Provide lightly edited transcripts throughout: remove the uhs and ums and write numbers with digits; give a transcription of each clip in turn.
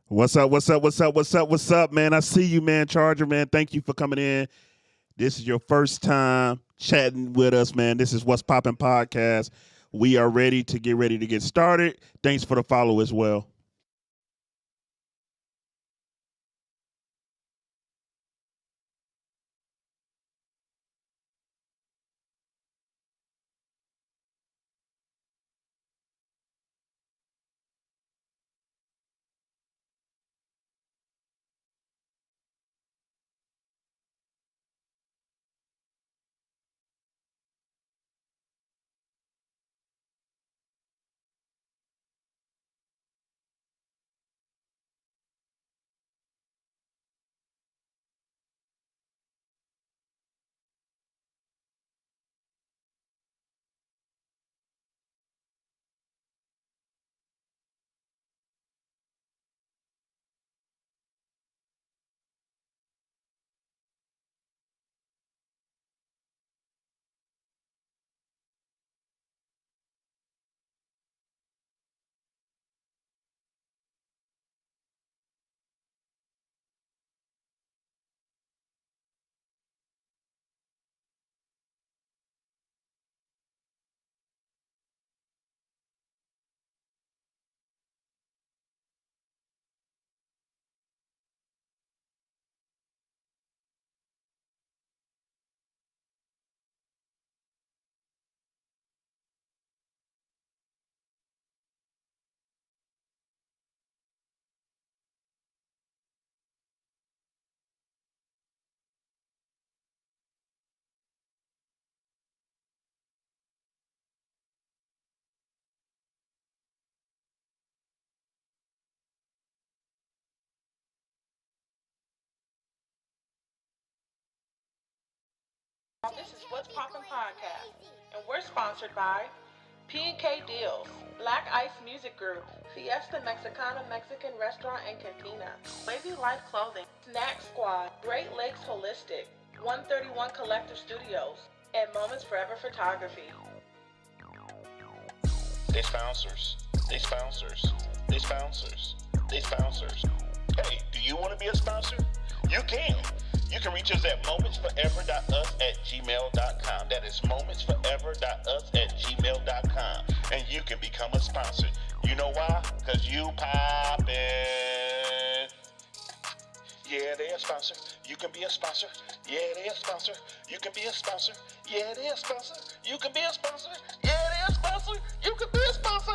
What's up, man? I see you, man. Charger, man. Thank you for coming in. This is your first time chatting with us, man. This is What's Poppin' Podcast. We are ready to get started. Thanks for the follow as well. This is What's Poppin' Podcast, and we're sponsored by P&K Deals, Black Ice Music Group, Fiesta Mexicana Mexican Restaurant and Cantina, Lazy Life Clothing, Snack Squad, Great Lakes Holistic, 131 Collector Studios, and Moments Forever Photography. They sponsors. Hey, do you want to be a sponsor? You can. You can reach us at momentsforever.us@gmail.com. That is momentsforever.us@gmail.com. And you can become a sponsor. You know why? Because you poppin'. Yeah, they're a sponsor. You can be a sponsor. Yeah, they're a sponsor. You can be a sponsor. Yeah, they're a sponsor. You can be a sponsor. Yeah, they're a sponsor. You can be a sponsor.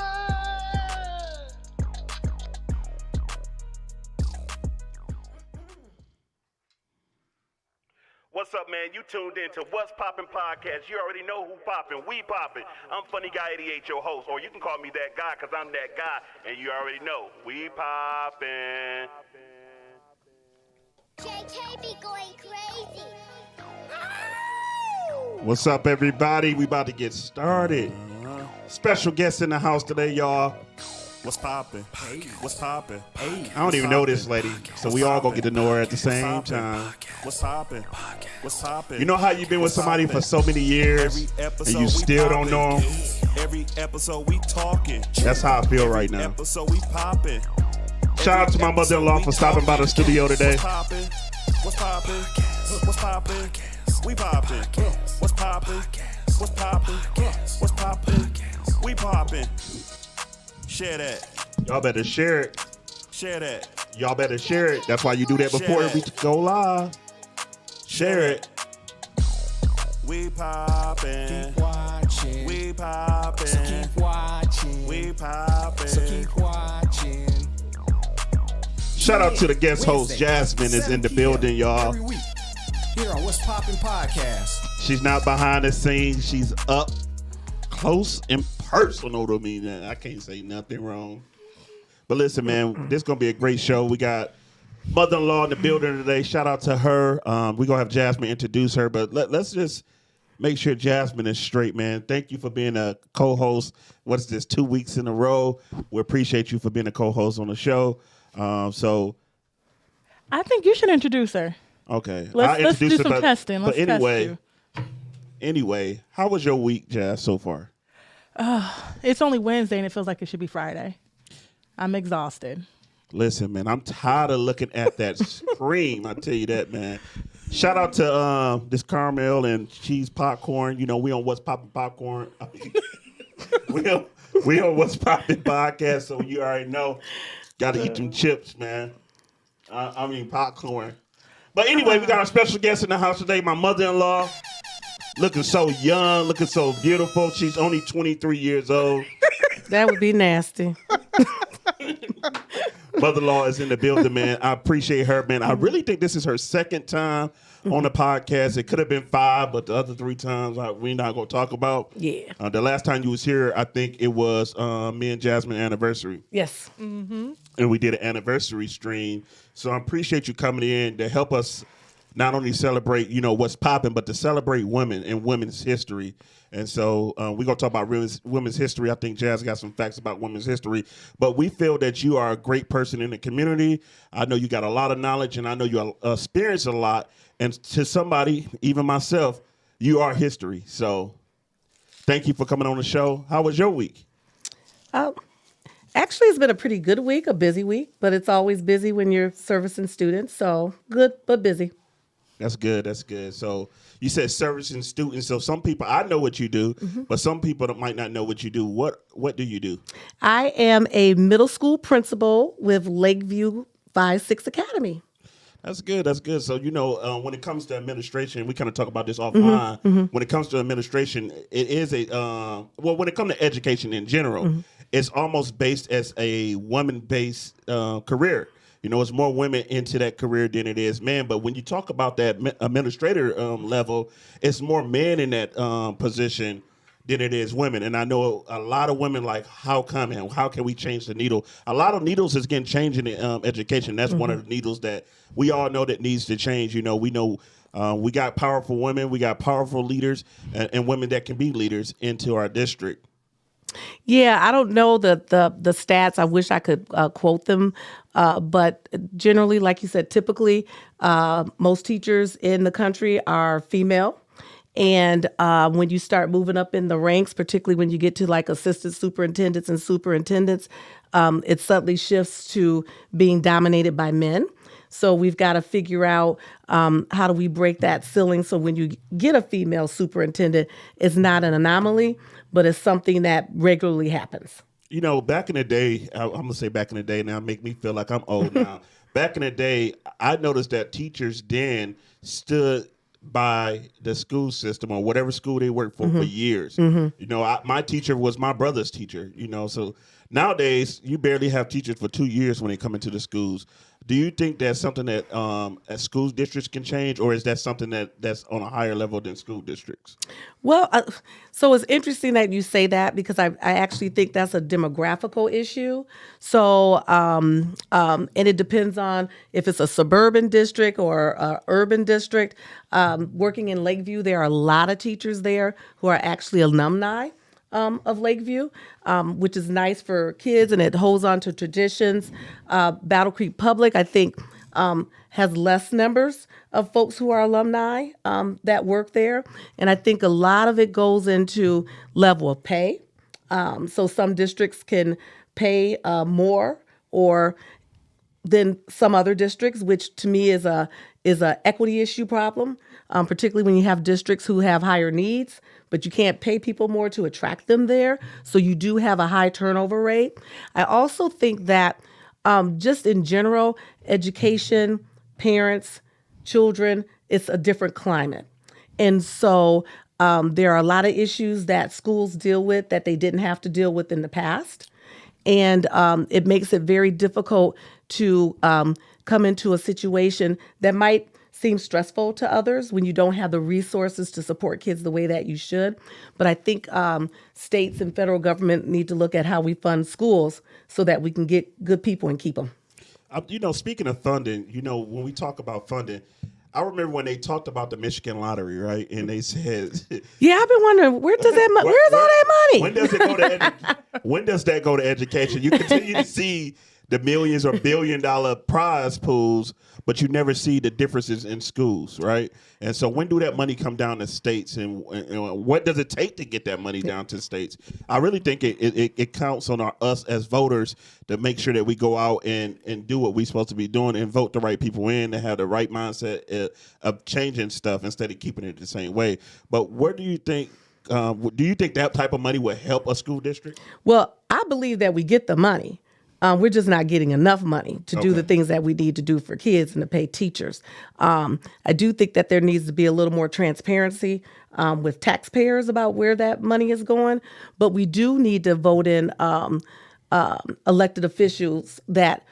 What's up, man? You tuned in to What's Poppin' Podcast. You already know who poppin'. We poppin'. I'm Funny Guy 88, your host. Or you can call me that guy, because I'm that guy. And you already know. We poppin'. JK be going crazy. What's up, everybody? We about to get started. Special guest in the house today, y'all. What's poppin'? Hey. What's poppin'? Hey. I don't even know this lady, so we all gonna get to know her at the same time. What's poppin'? What's poppin'? You know how you've been with somebody for so many years and you still don't know them? Every episode we talking. That's how I feel right now. Episode we poppin'. Shout out to my mother-in-law for stopping by the studio today. What's poppin'? What's poppin'? What's poppin'? We poppin'. What's poppin'? What's poppin'? What's poppin'? We poppin'. Share that. Y'all better share it. Share that. Y'all better share it. That's why you do that before we go live. Share it. We poppin'. Keep watching. We poppin'. So keep watching. We poppin'. So keep watching. Shout out to the guest host. Jasmine is in the building, y'all. Every week here on What's Poppin' Podcast. She's not behind the scenes. She's up close and personal to me. I can't say nothing wrong. But listen, man, this is going to be a great show. We got mother-in-law in the building today. Shout out to her. We're going to have Jasmine introduce her. But let's just make sure Jasmine is straight, man. Thank you for being a co-host. What is this, 2 weeks in a row? We appreciate you for being a co-host on the show. So I think you should introduce her. okay, Let's do some testing. Let's but test anyway, how was your week, Jazz, so far? It's only Wednesday and it feels like it should be Friday. I'm exhausted. Listen, man, I'm tired of looking at that screen. I tell you that, man. Shout out to this caramel and cheese popcorn. You know, we on What's Poppin' Popcorn. we on What's Poppin' Podcast, so you already know. Got to eat them chips, man. I mean popcorn. But anyway, we got our special guest in the house today, my mother-in-law. Looking so young, looking so beautiful. She's only 23 years old. That would be nasty. Mother-in-law is in the building, man. I appreciate her, man. I really think this is her second time on the podcast. It could have been 5, but the other 3 times we're not going to talk about. Yeah. The last time you was here, I think it was me and Jasmine anniversary. Yes. Mm-hmm. And we did an anniversary stream. So I appreciate you coming in to help us not only celebrate, you know, what's popping, but to celebrate women and women's history. And so we're going to talk about women's history. I think Jazz got some facts about women's history. But we feel that you are a great person in the community. I know you got a lot of knowledge, and I know you experience a lot. And to somebody, even myself, you are history. So thank you for coming on the show. How was your week? Actually, it's been a pretty good week, a busy week. But it's always busy when you're servicing students. So good, but busy. That's good. That's good. So you said servicing students. So some people, I know what you do, but some people that might not know what you do. What do you do? I am a middle school principal with Lakeview 5-6 Academy. That's good. That's good. So, you know, when it comes to administration, we kind of talk about this offline. When it comes to administration, it is when it comes to education in general, it's almost based as a woman-based career. You know, it's more women into that career than it is men. But when you talk about that administrator level, it's more men in that position than it is women. And I know a lot of women like, how come and how can we change the needle? A lot of needles is getting changed in education. That's one of the needles that we all know that needs to change. You know, we know we got powerful women, we got powerful leaders and women that can be leaders into our district. Yeah, I don't know the stats. I wish I could quote them. But generally, like you said, typically most teachers in the country are female. And when you start moving up in the ranks, particularly when you get to like assistant superintendents and superintendents, it suddenly shifts to being dominated by men. So we've got to figure out how do we break that ceiling so when you get a female superintendent, it's not an anomaly, but it's something that regularly happens. You know, back in the day, I'm going to say back in the day now, make me feel like I'm old now. Back in the day, I noticed that teachers then stood by the school system or whatever school they worked for years. You know, my teacher was my brother's teacher, you know, so nowadays you barely have teachers for 2 years when they come into the schools. Do you think that's something that school districts can change, or is that something that's on a higher level than school districts? Well, so it's interesting that you say that because I actually think that's a demographical issue. So, and it depends on if it's a suburban district or an urban district. Working in Lakeview, there are a lot of teachers there who are actually alumni of Lakeview, which is nice for kids, and it holds on to traditions. Battle Creek Public, I think, has less numbers of folks who are alumni that work there. And I think a lot of it goes into level of pay. So some districts can pay more or than some other districts, which to me is a equity issue problem, particularly when you have districts who have higher needs, but you can't pay people more to attract them there. So you do have a high turnover rate. I also think that just in general, education, parents, children, it's a different climate. And so there are a lot of issues that schools deal with that they didn't have to deal with in the past. And it makes it very difficult to come into a situation that might seem stressful to others when you don't have the resources to support kids the way that you should. But I think states and federal government need to look at how we fund schools so that we can get good people and keep them. You know, speaking of funding, you know, when we talk about funding, I remember when they talked about the Michigan lottery, right? And they said, "Yeah, I've been wondering where's all that money? When does that go to education? You continue to see the millions or $billion prize pools, but you never see the differences in schools, right? And so when do that money come down to states, and what does it take to get that money down to states? I really think it counts on us as voters to make sure that we go out and do what we're supposed to be doing and vote the right people in to have the right mindset of changing stuff instead of keeping it the same way. But where do you think that type of money would help a school district? Well, I believe that we get the money. We're just not getting enough money to do the things that we need to do for kids and to pay teachers. I do think that there needs to be a little more transparency with taxpayers about where that money is going. But we do need to vote in elected officials that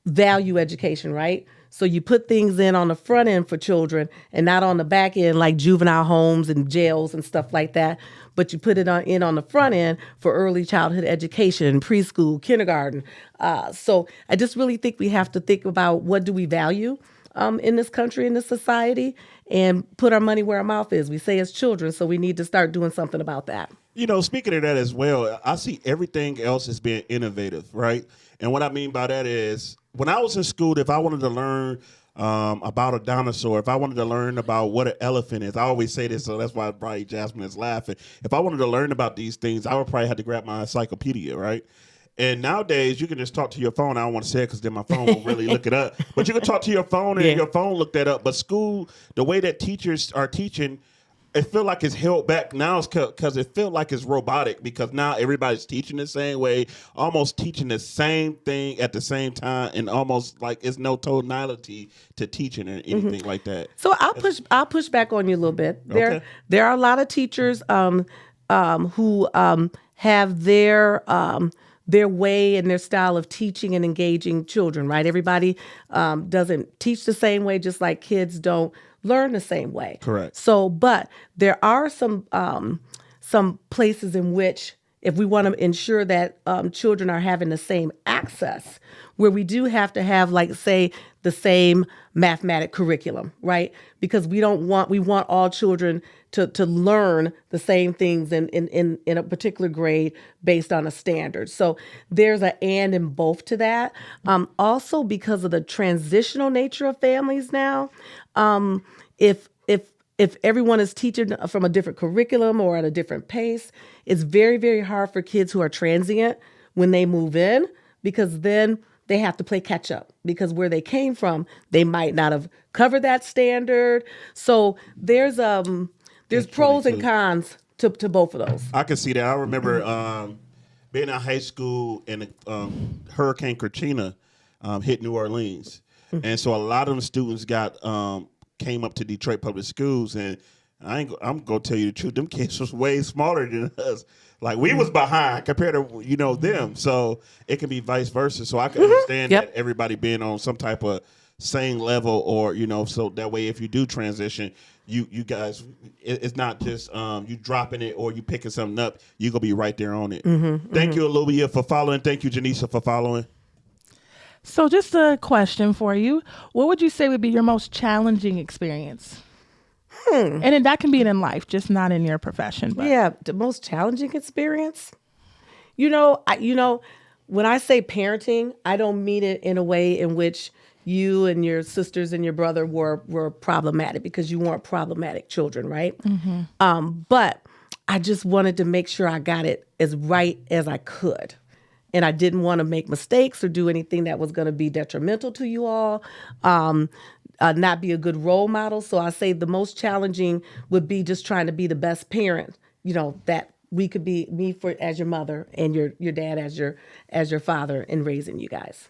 value education, right? So you put things in on the front end for children and not on the back end like juvenile homes and jails and stuff like that. But you put it in on the front end for early childhood education, preschool, kindergarten. So I just really think we have to think about what do we value in this country, in this society, and put our money where our mouth is. We say as children, so we need to start doing something about that. You know, speaking of that as well, I see everything else as being innovative, right? And what I mean by that is, when I was in school, if I wanted to learn about a dinosaur, if I wanted to learn about what an elephant is, I always say this, so that's why probably Jasmine is laughing. If I wanted to learn about these things, I would probably have to grab my encyclopedia, right? And nowadays, you can just talk to your phone. I don't want to say it because then my phone won't really look it up. But you can talk to your phone and your phone look that up. But school, the way that teachers are teaching, it feel like it's held back now because it feel like it's robotic, because now everybody's teaching the same way, almost teaching the same thing at the same time, and almost like it's no tonality to teaching or anything like that. So I'll push back on you a little bit. There are a lot of teachers who have their way and their style of teaching and engaging children, right? Everybody doesn't teach the same way, just like kids don't learn the same way. Correct. So, but there are some places in which, if we want to ensure that children are having the same access, where we do have to have, like, say, the same mathematic curriculum, right? Because we want all children to learn the same things in a particular grade based on a standard. So there's an and in both to that. Also, because of the transitional nature of families now, if everyone is teaching from a different curriculum or at a different pace, it's very, very hard for kids who are transient when they move in, because then they have to play catch up, because where they came from, they might not have covered that standard. So there's pros and cons to both of those. I can see that. I remember being in high school and Hurricane Katrina hit New Orleans. And so a lot of them students came up to Detroit Public Schools, and I'm gonna tell you the truth, them kids was way smaller than us. Like, we was behind compared to them. So it can be vice versa. So I can understand that everybody being on some type of same level, or so that way if you do transition, you guys, it's not just you dropping it or you picking something up. You gonna be right there on it. Thank you, Olivia, for following. Thank you, Janisa, for following. So just a question for you. What would you say would be your most challenging experience? And that can be in life, just not in your profession. But. Yeah, the most challenging experience? When I say parenting, I don't mean it in a way in which you and your sisters and your brother were problematic, because you weren't problematic children, right? But I just wanted to make sure I got it as right as I could. And I didn't want to make mistakes or do anything that was going to be detrimental to you all, not be a good role model. So I say the most challenging would be just trying to be the best parent, that we could be, me as your mother and your dad as your father, in raising you guys.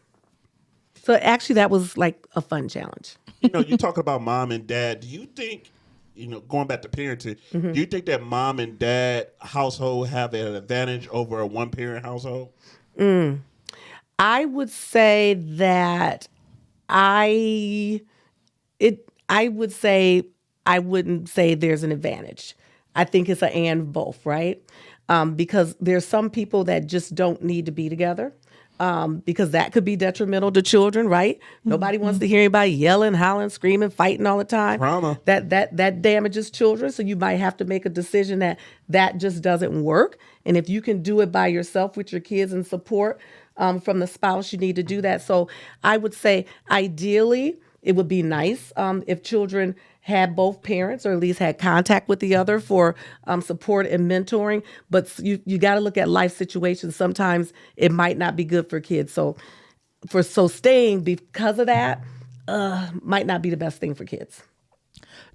So actually that was like a fun challenge. You talk about mom and dad. Do you think, going back to parenting, do you think that mom and dad household have an advantage over a one-parent household? I would say that I wouldn't say there's an advantage. I think it's an and both, right? Because there's some people that just don't need to be together. Because that could be detrimental to children, right? Nobody wants to hear anybody yelling, hollering, screaming, fighting all the time. Trauma. That damages children. So you might have to make a decision that just doesn't work. And if you can do it by yourself with your kids and support, from the spouse, you need to do that. So I would say ideally it would be nice if children had both parents or at least had contact with the other for support and mentoring. But you got to look at life situations. Sometimes it might not be good for kids. So staying because of that might not be the best thing for kids.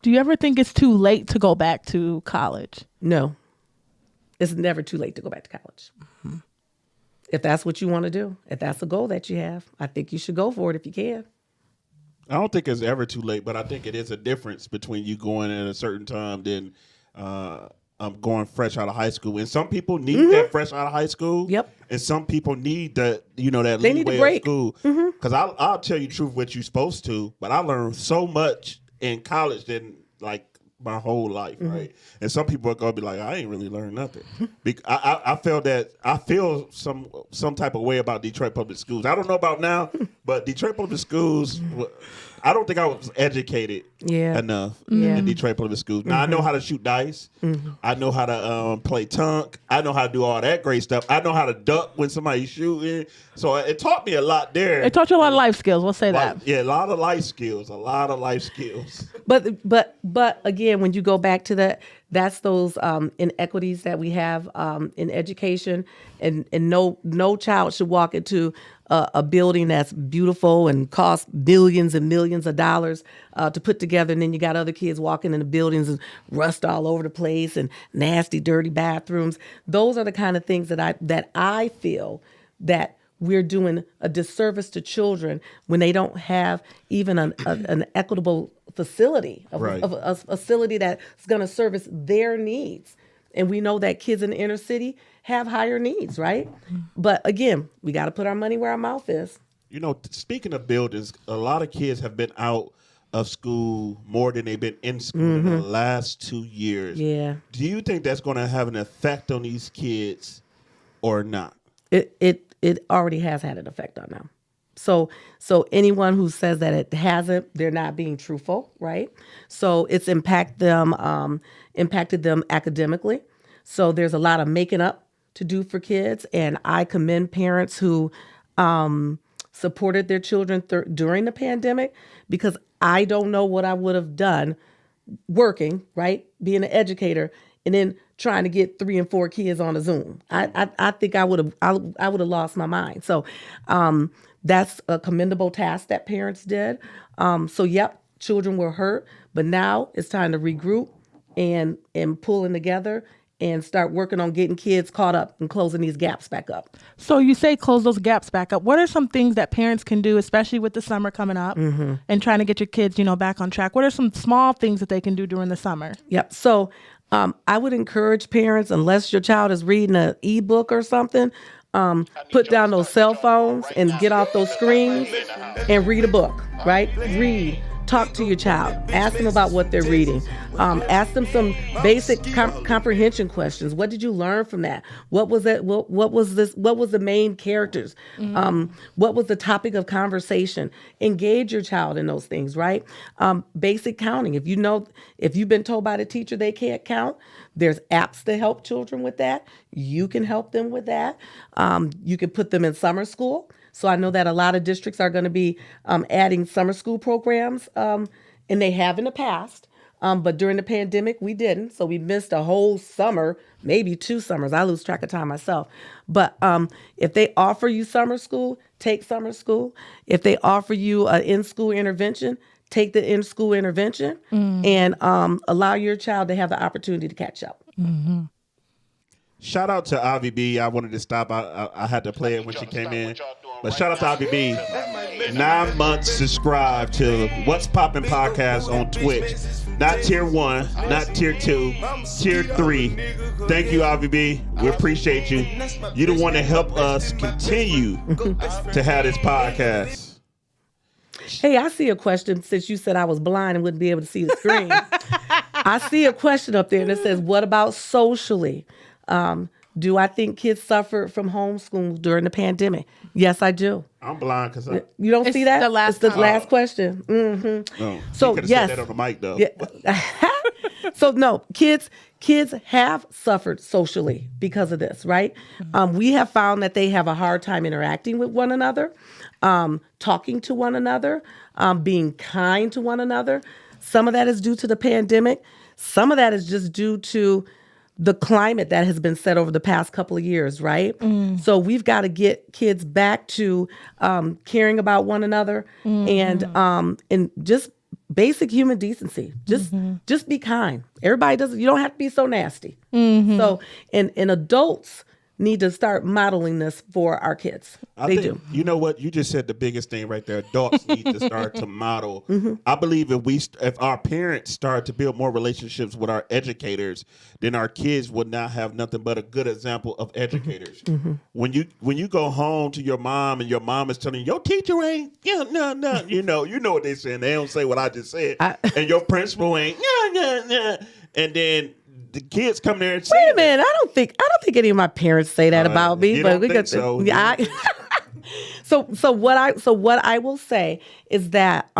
Do you ever think it's too late to go back to college? No, it's never too late to go back to college. Mm-hmm. If that's what you want to do, if that's a goal that you have, I think you should go for it if you can. I don't think it's ever too late, but I think it is a difference between you going at a certain time than going fresh out of high school. And some people need that fresh out of high school. Yep. And some people need that, that they need a leeway break. of school. Because I'll tell you the truth what you're supposed to, but I learned so much in college than like my whole life, right? And some people are gonna be like, I ain't really learned nothing. I feel some type of way about Detroit public schools. I don't know about now, but Detroit public schools, I don't think I was educated enough in Detroit public schools. Now I know how to shoot dice. I know how to play tunk. I know how to do all that great stuff. I know how to duck when somebody's shooting. So it taught me a lot there. It taught you a lot of life skills. We'll say that. Yeah, a lot of life skills. But again, when you go back to that, that's those inequities that we have in education, and no child should walk into a building that's beautiful and costs billions and millions of dollars to put together, and then you got other kids walking in the buildings and rust all over the place and nasty, dirty bathrooms. Those are the kind of things that I feel that we're doing a disservice to children when they don't have even an equitable facility, a facility that's going to service their needs. And we know that kids in the inner city have higher needs, right? But again, we got to put our money where our mouth is. Speaking of buildings, a lot of kids have been out of school more than they've been in school in the last 2 years. Yeah. Do you think that's going to have an effect on these kids or not? It already has had an effect on them. So anyone who says that it hasn't, they're not being truthful, right? So it's impacted them academically. So there's a lot of making up to do for kids, and I commend parents who supported their children during the pandemic, because I don't know what I would have done working, right, being an educator, and then trying to get 3 and 4 kids on a Zoom. I think I would have lost my mind. So that's a commendable task that parents did. So yep, children were hurt, but now it's time to regroup and pulling together and start working on getting kids caught up and closing these gaps back up. So you say close those gaps back up. What are some things that parents can do, especially with the summer coming up and trying to get your kids, back on track? What are some small things that they can do during the summer? Yep. So I would encourage parents, unless your child is reading an ebook or something, put down those cell phones and get off those screens and read a book, right? Read. Talk to your child. Ask them about what they're reading. Ask them some basic comprehension questions. What did you learn from that? What was it? What was this? What was the main characters? What was the topic of conversation? Engage your child in those things, right? Basic counting. If you've been told by the teacher they can't count, there's apps to help children with that. You can help them with that. You can put them in summer school. So I know that a lot of districts are going to be adding summer school programs, and they have in the past. But during the pandemic, we didn't. So we missed a whole summer, maybe 2 summers. I lose track of time myself. But if they offer you summer school, take summer school. If they offer you an in-school intervention, take the in-school intervention and allow your child to have the opportunity to catch up. Shout out to Ivy B. I wanted to stop. I had to play it when she came in. But shout out to Ivy B. 9 months subscribed to What's Poppin' Podcast on Twitch. Not tier 1, not tier 2, tier 3. Thank you, Ivy B. We appreciate you. You're the one to help us continue to have this podcast. Hey, I see a question since you said I was blind and wouldn't be able to see the screen. I see a question up there and it says, what about socially? Do I think kids suffered from homeschool during the pandemic? Yes, I do. I'm blind because you don't see that? The last it's the last question. No, So you could have yes, said that on the mic though. Yeah. So no, kids have suffered socially because of this, right? We have found that they have a hard time interacting with one another, talking to one another, being kind to one another. Some of that is due to the pandemic. Some of that is just due to the climate that has been set over the past couple of years, right? So we've got to get kids back to caring about one another and just basic human decency. Just be kind. Everybody doesn't. You don't have to be so nasty. So and adults need to start modeling this for our kids. They do. You know what? You just said the biggest thing right there. Adults need to start to model. I believe if our parents start to build more relationships with our educators, then our kids would not have nothing but a good example of educators. When you go home to your mom and your mom is telling you, your teacher ain't, no. You know what they're saying. They don't say what I just said. And your principal ain't, no. And then the kids come there and say, wait a minute, I don't think any of my parents say that about me. You But don't we think got so? So what I will say is that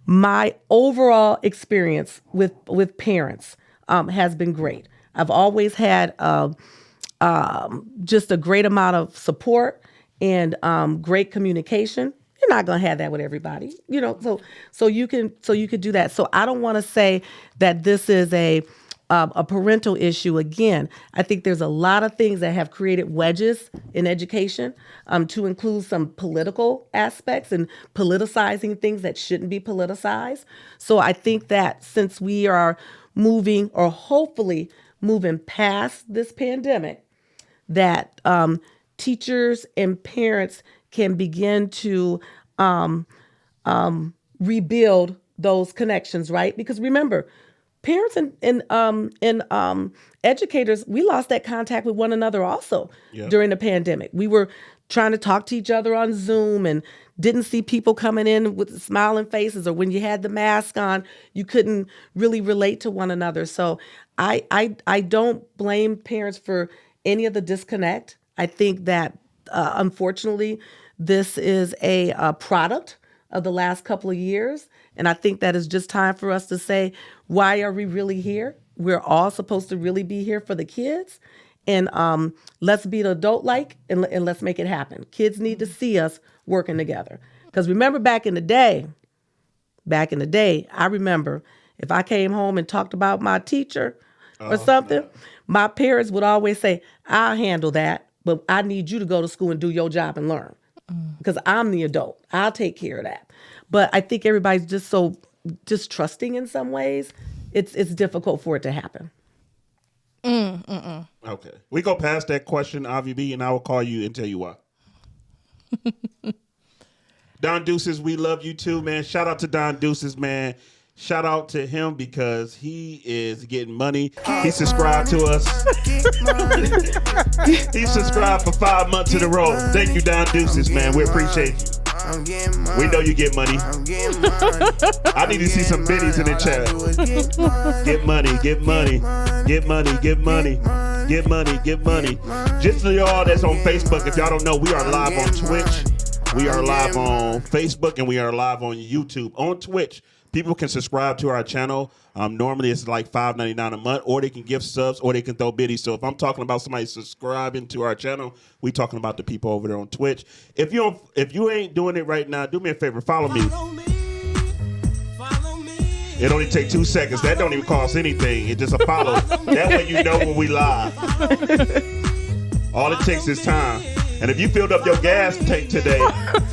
my overall experience with parents has been great. I've always had just a great amount of support and great communication. You're not gonna have that with everybody, So you can do that. So I don't want to say that this is a parental issue. Again, I think there's a lot of things that have created wedges in education, to include some political aspects and politicizing things that shouldn't be politicized. So I think that since we are moving, or hopefully moving past this pandemic, that teachers and parents can begin to rebuild those connections, right? Because remember, parents and educators, we lost that contact with one another also during the pandemic. We were trying to talk to each other on Zoom and didn't see people coming in with smiling faces, or when you had the mask on, you couldn't really relate to one another. So I don't blame parents for any of the disconnect. I think that unfortunately, this is a product of the last couple of years. And I think that is just time for us to say, why are we really here? We're all supposed to really be here for the kids. And let's be the adult-like and let's make it happen. Kids need to see us working together. Because remember back in the day, I remember if I came home and talked about my teacher or something, my parents would always say, I'll handle that, but I need you to go to school and do your job and learn. Because I'm the adult. I'll take care of that. But I think everybody's just so distrusting in some ways. It's difficult for it to happen. Okay. We go past that question, Avi B, and I will call you and tell you why. Don Deuces, we love you too, man. Shout out to Don Deuces, man. Shout out to him because he is getting money. He subscribed to us. He subscribed for 5 months in a row. Thank you, Don Deuces, man. We appreciate you. We know you get money. I need to see some biddies in the chat. Get money, get money, get money, get money, get money, get money. Just to y'all that's on Facebook, if y'all don't know, we are live on Twitch. We are live on Facebook, and we are live on YouTube. On Twitch, people can subscribe to our channel. Normally, it's like $5.99 a month, or they can give subs, or they can throw biddies. So if I'm talking about somebody subscribing to our channel, we talking about the people over there on Twitch. If you ain't doing it right now, do me a favor, follow me. It only take 2 seconds. That don't even cost anything. It's just a follow. That way you know when we live. All it takes is time. And if you filled up your gas tank today,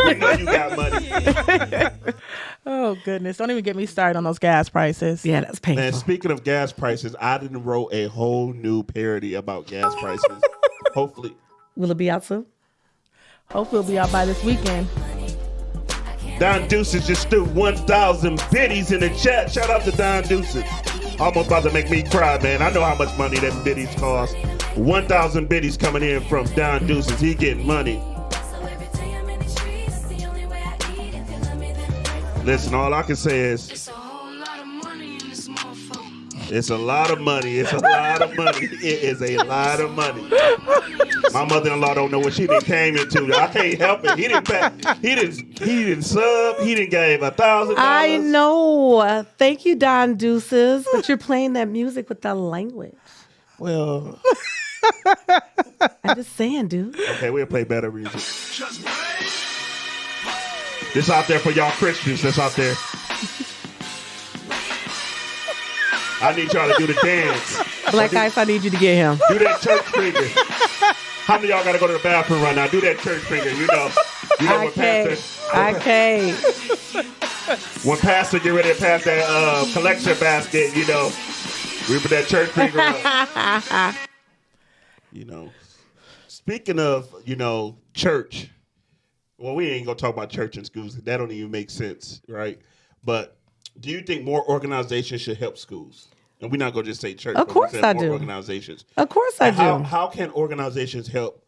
we know you got money. Oh, goodness. Don't even get me started on those gas prices. Yeah, that's painful. Man, speaking of gas prices, I didn't wrote a whole new parody about gas prices. Hopefully. Will it be out soon? Hopefully it'll be out by this weekend. Don Deuces just threw 1,000 biddies in the chat. Shout out to Don Deuces. Almost about to make me cry, man. I know how much money them biddies cost. 1,000 biddies coming in from Don Deuces. He getting money. Listen, all I can say is it's a lot of money in this motherfucker. It's a lot of money. It's a lot of money. It is a lot of money. My mother-in-law don't know what she done came into. I can't help it. He didn't sub. He didn't gave $1,000. I know. Thank you, Don Deuces. But you're playing that music with the language. Well, I'm just saying, dude. okay, we'll play better music. This out there for y'all Christians that's out there. I need y'all to do the dance. Black Ice, I need you to get him. Do that church finger. How many of y'all got to go to the bathroom right now? Do that church finger. You know when Okay. When pastor get ready to pass that collection basket, we put that church finger up. Speaking of, church, well, we ain't going to talk about church in schools. That don't even make sense, right? But do you think more organizations should help schools? And we're not going to just say church. Of course I do. Organizations. Of course I do. How can organizations help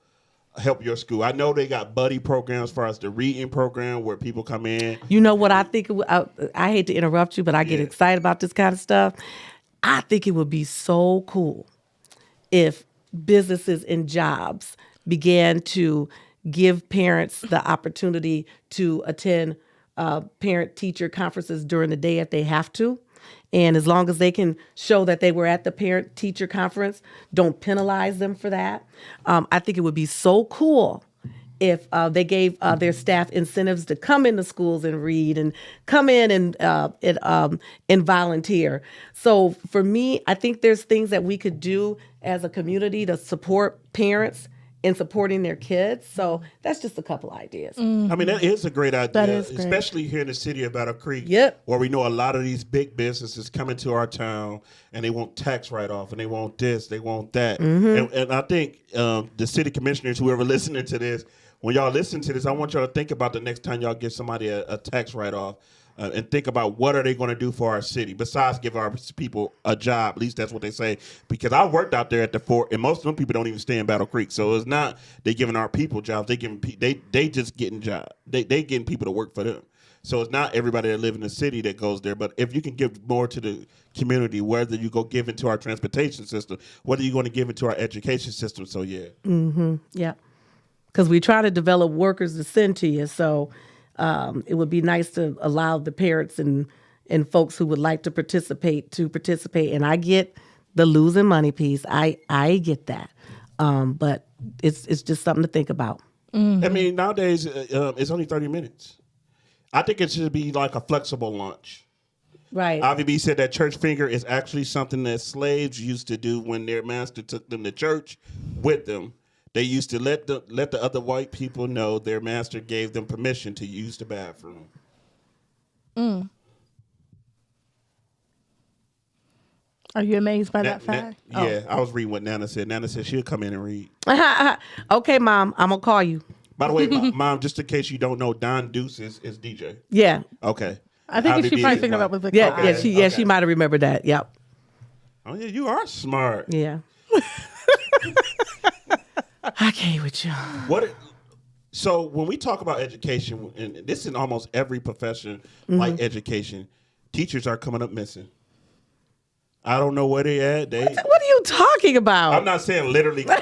your school? I know they got buddy programs as far as the reading program where people come in. You know what I think? I hate to interrupt you, but I get excited about this kind of stuff. I think it would be so cool if businesses and jobs began to give parents the opportunity to attend parent-teacher conferences during the day if they have to. And as long as they can show that they were at the parent-teacher conference, don't penalize them for that. I think it would be so cool if they gave their staff incentives to come into schools and read and come in and volunteer. So for me, I think there's things that we could do as a community to support parents in supporting their kids. So that's just a couple ideas. I mean, that is a great idea, That is great. especially here in the city of Battle Creek, Yep. where we know a lot of these big businesses come into our town and they want tax write-off and they want this, they want that. And I think the city commissioners, whoever listening to this, when y'all listen to this, I want y'all to think about the next time y'all give somebody a tax write-off and think about what are they going to do for our city besides give our people a job. At least that's what they say. Because I worked out there at the fort, and most of them people don't even stay in Battle Creek. So it's not they giving our people jobs. They just getting jobs. They getting people to work for them. So it's not everybody that live in the city that goes there. But if you can give more to the community, whether you go give into our transportation system, whether you're going to give into our education system. So yeah. Yeah. Because we try to develop workers to send to you. So it would be nice to allow the parents and folks who would like to participate. And I get the losing money piece. I get that. But it's just something to think about. I mean, nowadays, it's only 30 minutes. I think it should be like a flexible lunch. Right. Ivy B said that church finger is actually something that slaves used to do when their master took them to church with them. They used to let the other white people know their master gave them permission to use the bathroom. Are you amazed by that fact? Yeah, I was reading what Nana said. Nana said she'll come in and read. Okay, Mom, I'm going to call you. By the way, Mom, just in case you don't know, Don Deuce is DJ. Yeah. Okay. I think she probably thinking about with the car. She might have remembered that. Yep. Oh, yeah, you are smart. Yeah. I can't with you. So when we talk about education, and this is in almost every profession like education, teachers are coming up missing. I don't know where they at. What are you talking about? I'm not saying literally. I'm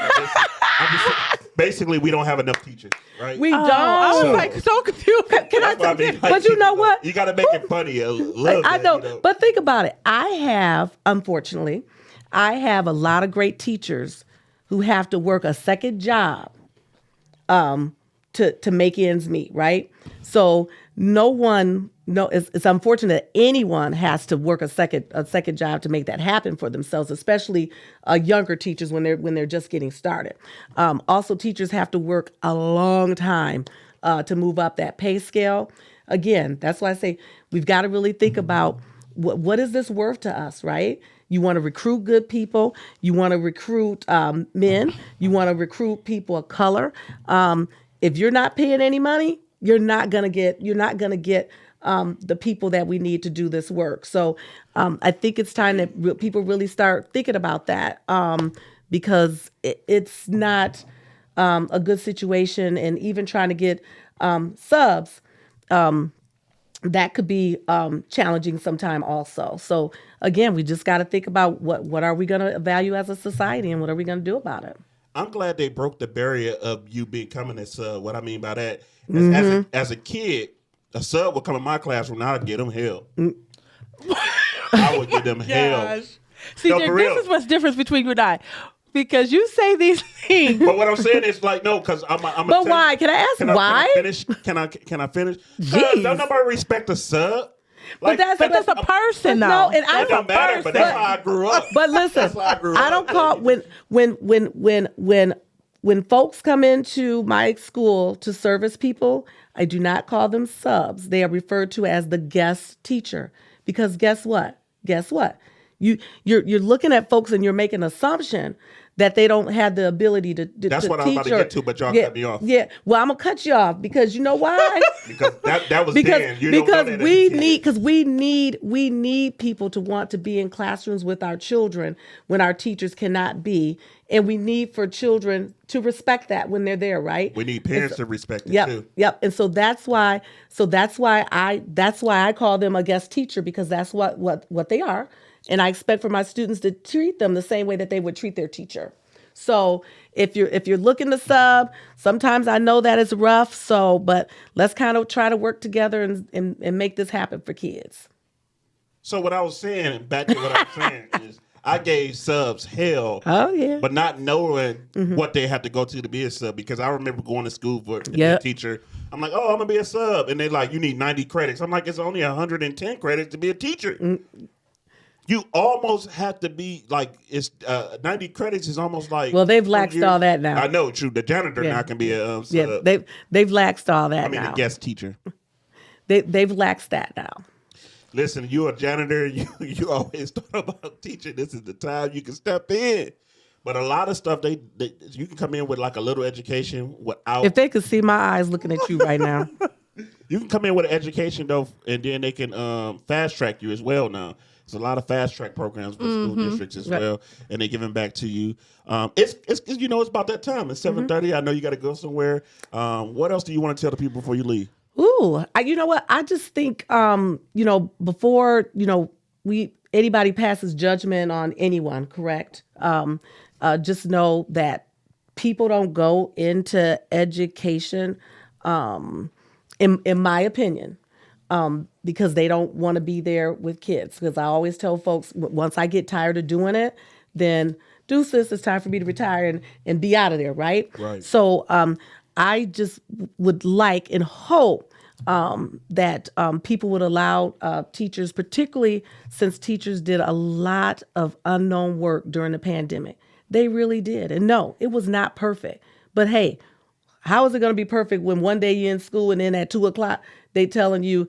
just saying, basically, we don't have enough teachers, right? We don't. I was like so confused. But you know what? You got to make it funny a little I bit, know, but think about it. Unfortunately, I have a lot of great teachers who have to work a second job to make ends meet, right? So it's unfortunate that anyone has to work a second job to make that happen for themselves, especially younger teachers when they're just getting started. Also, teachers have to work a long time to move up that pay scale. Again, that's why I say we've got to really think about what is this worth to us, right? You want to recruit good people. You want to recruit men. You want to recruit people of color. If you're not paying any money, you're not gonna get the people that we need to do this work. So I think it's time that people really start thinking about that because it's not a good situation, and even trying to get subs. That could be challenging sometime also. So again, we just got to think about what are we going to value as a society and what are we going to do about it. I'm glad they broke the barrier of you becoming a sub. What I mean by that is Mm-hmm. as a kid, a sub would come in my classroom and I'd get them hell. I would give them hell. See, No, Dick, for real. this is what's difference between you and I. Because you say these things. But what I'm saying is like, no, because I'm. But why? Can I ask why? Can I finish? Jeez. Don't nobody respect a sub. But that's a person, though. No, and It don't matter, but that's how I grew up. But listen, That's how I grew I up. don't call when folks come into my school to service people, I do not call them subs. They are referred to as the guest teacher. Because guess what? You're looking at folks and you're making an assumption that they don't have the ability to That's to what I was about teach to or- get to, but y'all yeah, cut me off. Yeah, well, I'm gonna cut you off because you know why? Because that was because then. You don't know that as a we need people to want to be in classrooms with our children when our teachers cannot be, and we need for children to respect that when they're there, right? We need parents to respect it Yep, too. yep. And so that's why I call them a guest teacher, because that's what they are, and I expect for my students to treat them the same way that they would treat their teacher. So if you're looking to sub, sometimes I know that it's rough. But let's kind of try to work together and make this happen for kids. So what I was saying, back to what I was saying, is I gave subs hell. Oh, yeah. But not knowing what they had to go to be a sub, because I remember going to school to be a Yep. teacher. I'm like, oh, I'm gonna be a sub, and they like, you need 90 credits. I'm like, it's only 110 credits to be a teacher. You almost have to be like, it's 90 credits is almost like. Well, they've laxed all that now. I know, true. The janitor now can be a sub. Yeah, they've laxed all that I mean, now. a guest teacher. They've laxed that now. Listen, you're a janitor. You always thought about teaching. This is the time you can step in. But a lot of stuff, they you can come in with like a little education without. If they could see my eyes looking at you right now. You can come in with an education though, and then they can fast track you as well. Now there's a lot of fast track programs for school districts as well, and they giving back to you. It's it's about that time. It's 7:30. I know you got to go somewhere. What else do you want to tell the people before you leave? Ooh, you know what? I just think, before, anybody passes judgment on anyone, correct? Just know that people don't go into education, in my opinion, because they don't want to be there with kids. Because I always tell folks, once I get tired of doing it, then deuces, it's time for me to retire and be out of there, right? Right. So I just would like and hope that people would allow teachers, particularly since teachers did a lot of unknown work during the pandemic. They really did. And no, it was not perfect. But hey, how is it going to be perfect when one day you're in school and then at 2:00 they telling you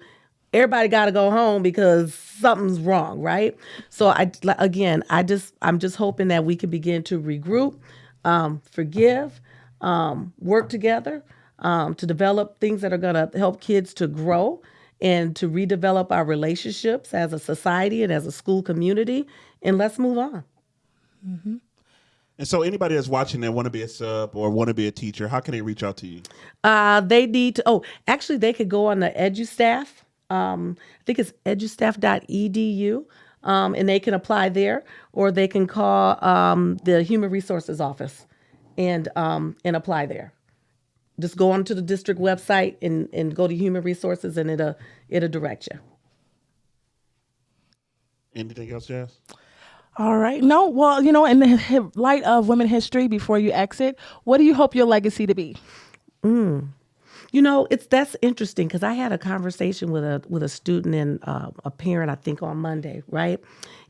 everybody got to go home because something's wrong, right? So I'm just hoping that we can begin to regroup, forgive, work together to develop things that are going to help kids to grow and to redevelop our relationships as a society and as a school community. And let's move on. And so anybody that's watching that want to be a sub or want to be a teacher, how can they reach out to you? They need to, actually they could go on the EduStaff. I think it's edustaff.edu, and they can apply there, or they can call the Human Resources Office and apply there. Just go onto the district website and go to Human Resources, and it'll direct you. Anything else, Jazz? All right. No, well, in the light of women history, before you exit, what do you hope your legacy to be? That's interesting, because I had a conversation with a student and a parent, I think on Monday, right?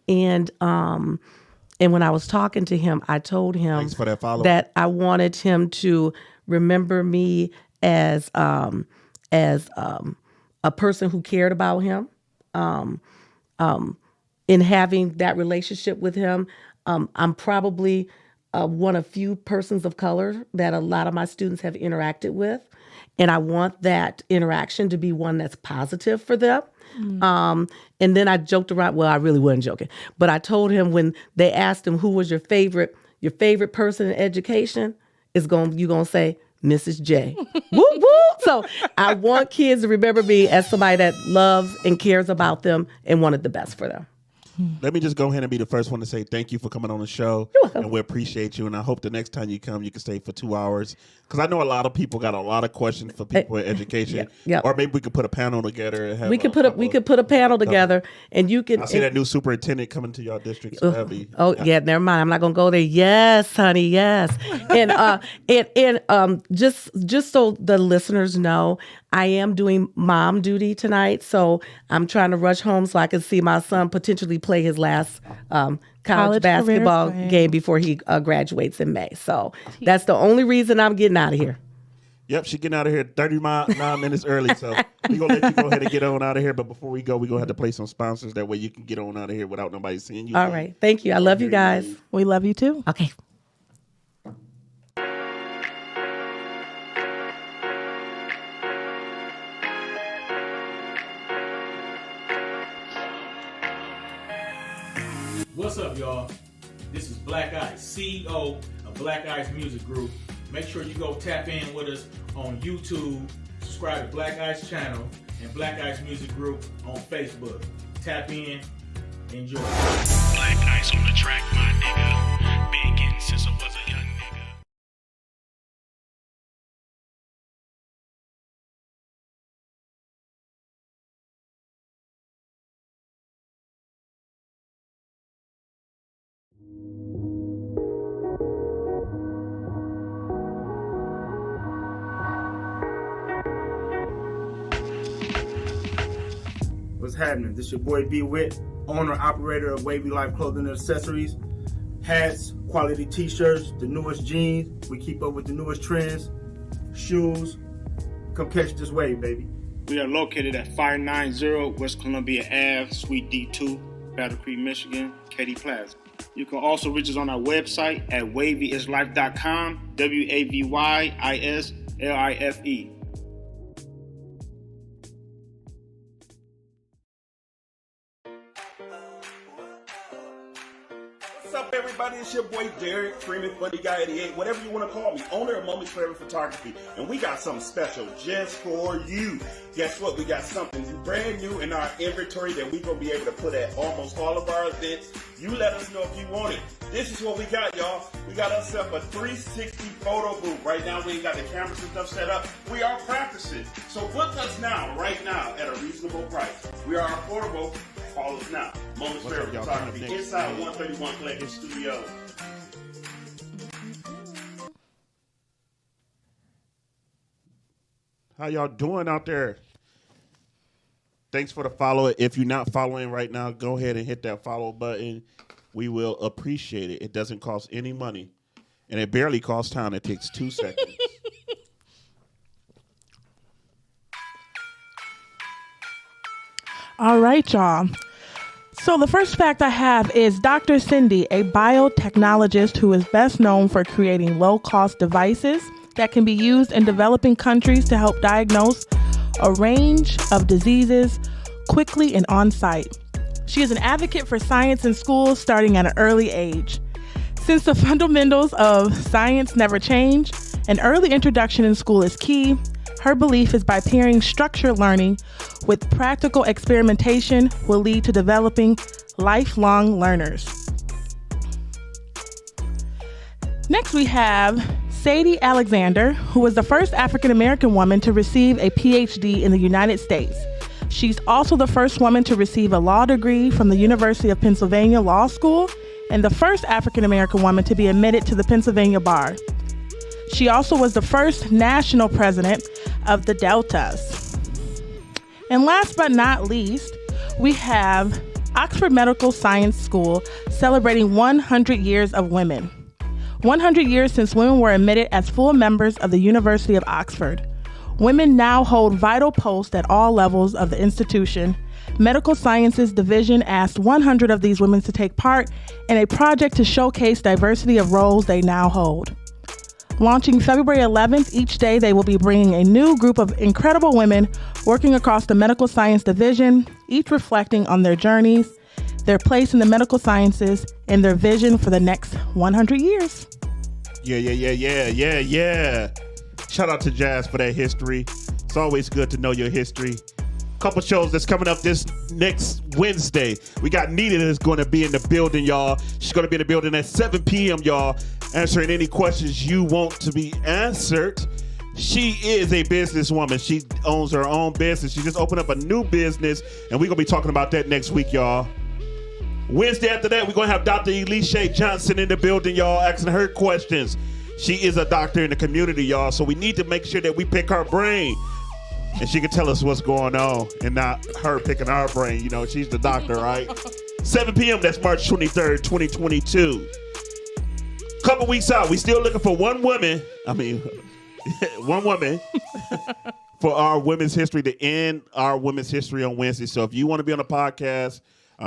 And when I was talking to him, I told him Thanks for that follow. that I wanted him to remember me as a person who cared about him. In having that relationship with him, I'm probably one of few persons of color that a lot of my students have interacted with. And I want that interaction to be one that's positive for them. And then I joked around. Well, I really wasn't joking, but I told him when they asked him who was your favorite person in education, you're gonna say Mrs. J. Whoop whoop. So I want kids to remember me as somebody that loves and cares about them and wanted the best for them. let me just go ahead and be the first one to say thank you for coming on the show. You're welcome. And we appreciate you. And I hope the next time you come, you can stay for 2 hours. Because I know a lot of people got a lot of questions for people in education. Yep. Or maybe we could put a panel together. And have We could put a panel together, and you can. I see that new superintendent coming to your district. So that'd be, Never mind. I'm not gonna go there. Yes, honey. Yes, and just so the listeners know, I am doing mom duty tonight, so I'm trying to rush home so I can see my son potentially play his last college basketball game before he graduates in May. So that's the only reason I'm getting out of here. Yep, she's getting out of here 39 minutes early. So we're going to let you go ahead and get on out of here. But before we go, we're going to have to play some sponsors. That way you can get on out of here without nobody seeing you. All right. Thank you. I love you guys. We love you too. Okay. What's up, y'all? This is Black Ice, CEO of Black Ice Music Group. Make sure you go tap in with us on YouTube, subscribe to Black Ice channel, and Black Ice Music Group on Facebook. Tap in, enjoy. Black Ice on the track, my nigga. Been getting since I was a young nigga. What's happening? This your boy B Wit, owner operator of Wavy Life Clothing and Accessories. Hats, quality t-shirts, the newest jeans. We keep up with the newest trends. Shoes. Come catch this wave, baby. We are located at 590 West Columbia Ave, Suite D2, Battle Creek, Michigan, Katy Plaza. You can also reach us on our website at wavyislife.com, WAVYISLIFE. What's up, everybody? It's your boy Derek Freeman, Funny Guy 88, whatever you want to call me, owner of Moments Forever Photography, and we got something special just for you. Guess what? We got something brand new in our inventory that we're going to be able to put at almost all of our events. You let us know if you want it. This is what we got, y'all. We got ourselves a 360 photo booth. Right now, we ain't got the cameras and stuff set up. We are practicing. So book us now, right now, at a reasonable price. We are affordable. Call us now. Moments Forever Photography, inside 131 Collective Studio. How y'all doing out there? Thanks for the follow. If you're not following right now, go ahead and hit that follow button. We will appreciate it. It doesn't cost any money, and it barely costs time. It takes 2 seconds. All right, y'all. So the first fact I have is Dr. Cindy, a biotechnologist who is best known for creating low-cost devices that can be used in developing countries to help diagnose a range of diseases quickly and on-site. She is an advocate for science in schools starting at an early age. Since the fundamentals of science never change, an early introduction in school is key. Her belief is by pairing structured learning with practical experimentation will lead to developing lifelong learners. Next, we have Sadie Alexander, who was the first African American woman to receive a PhD in the United States. She's also the first woman to receive a law degree from the University of Pennsylvania Law School and the first African American woman to be admitted to the Pennsylvania Bar. She also was the first national president of the Deltas. And last but not least, we have Oxford Medical Science School celebrating 100 years of women. 100 years since women were admitted as full members of the University of Oxford. Women now hold vital posts at all levels of the institution. Medical Sciences Division asked 100 of these women to take part in a project to showcase diversity of roles they now hold. Launching February 11th, each day they will be bringing a new group of incredible women working across the Medical Science Division, each reflecting on their journeys, their place in the medical sciences, and their vision for the next 100 years. Yeah. Shout out to Jazz for that history. It's always good to know your history. couple shows that's coming up this next Wednesday. We got Nita that's going to be in the building, y'all. She's going to be in the building at 7 p.m., y'all, answering any questions you want to be answered. She is a businesswoman. She owns her own business. She just opened up a new business, and we're going to be talking about that next week, y'all. Wednesday after that, we're going to have Dr. Elisha Johnson in the building, y'all, asking her questions. She is a doctor in the community, y'all, so we need to make sure that we pick her brain. And she can tell us what's going on and not her picking our brain. You know, she's the doctor, right? 7 p.m., that's March 23rd, 2022. Couple weeks out, we still looking for one woman for our Women's History to end our Women's History on Wednesday. So if you want to be on the podcast,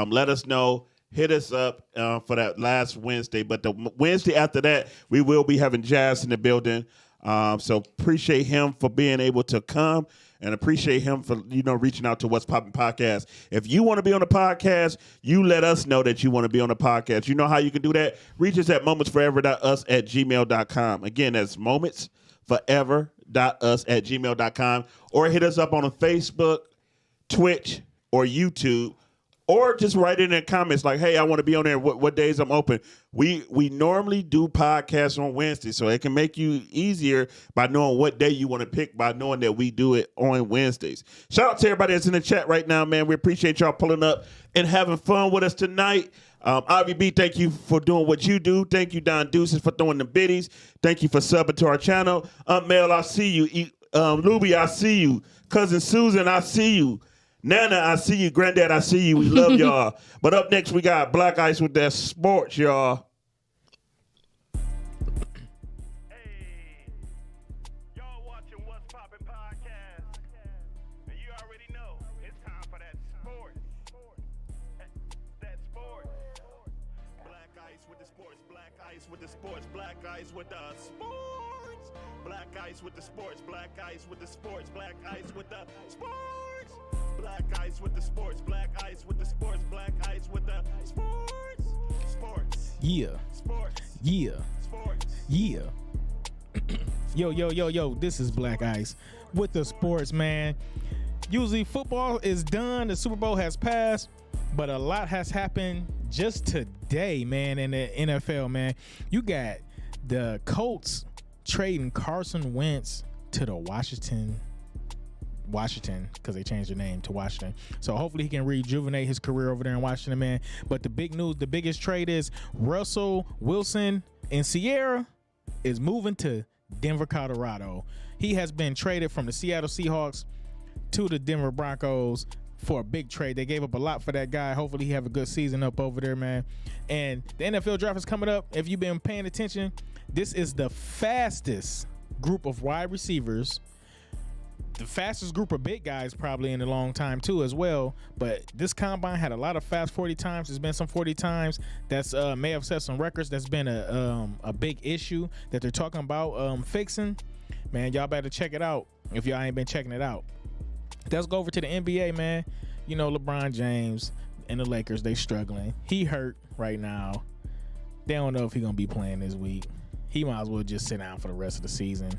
let us know. Hit us up for that last Wednesday. But the Wednesday after that, we will be having Jazz in the building. So appreciate him for being able to come. And appreciate him for, reaching out to What's Poppin' Podcast. If you want to be on the podcast, you let us know that you want to be on the podcast. You know how you can do that? Reach us at momentsforever.us@gmail.com. Again, that's momentsforever.us@gmail.com. Or hit us up on Facebook, Twitch, or YouTube. Or just write in the comments like, hey, I want to be on there. What days I'm open. We normally do podcasts on Wednesday, so it can make you easier by knowing what day you want to pick by knowing that we do it on Wednesdays. Shout out to everybody that's in the chat right now, man. We appreciate y'all pulling up and having fun with us tonight. Ivy B, thank you for doing what you do. Thank you, Don Deuces, for throwing the biddies. Thank you for subbing to our channel. Mel, I see you. Luby, I see you. Cousin Susan, I see you. Nana, I see you. Granddad, I see you. We love y'all. But up next, we got Black Ice with that sports, y'all. Hey, y'all watching What's Poppin' Podcast. And you already know it's time for that sports. That sports. Black Ice with the sports. Black Ice with the sports. Black Ice with the sports. Black Ice with the sports. Black Ice with the sports. Black Ice with the sports. Black Ice with the sports, Black Ice with the sports, Black Ice with the sports. Sports. Yeah. Sports. Yeah. Sports. Yeah. Yo, this is Black Ice with the sports, man. Usually football is done, the Super Bowl has passed, but a lot has happened just today, man, in the NFL, man. You got the Colts trading Carson Wentz to the Washington, because they changed their name to Washington. So hopefully he can rejuvenate his career over there in Washington, man. But the big news, the biggest trade is Russell Wilson and Sierra is moving to Denver, Colorado. He has been traded from the Seattle Seahawks to the Denver Broncos for a big trade. They gave up a lot for that guy. Hopefully he have a good season up over there, man. And the NFL draft is coming up. If you've been paying attention, this is the fastest group of wide receivers, the fastest group of big guys probably in a long time too as well. But this combine had a lot of fast 40 times. There's been some 40 times that's may have set some records. That's been a big issue that they're talking about fixing. Man, y'all better check it out if y'all ain't been checking it out. Let's go over to the NBA, man. You know, LeBron James and the Lakers, they struggling. He hurt right now. They don't know if he's gonna be playing this week. He might as well just sit down for the rest of the season.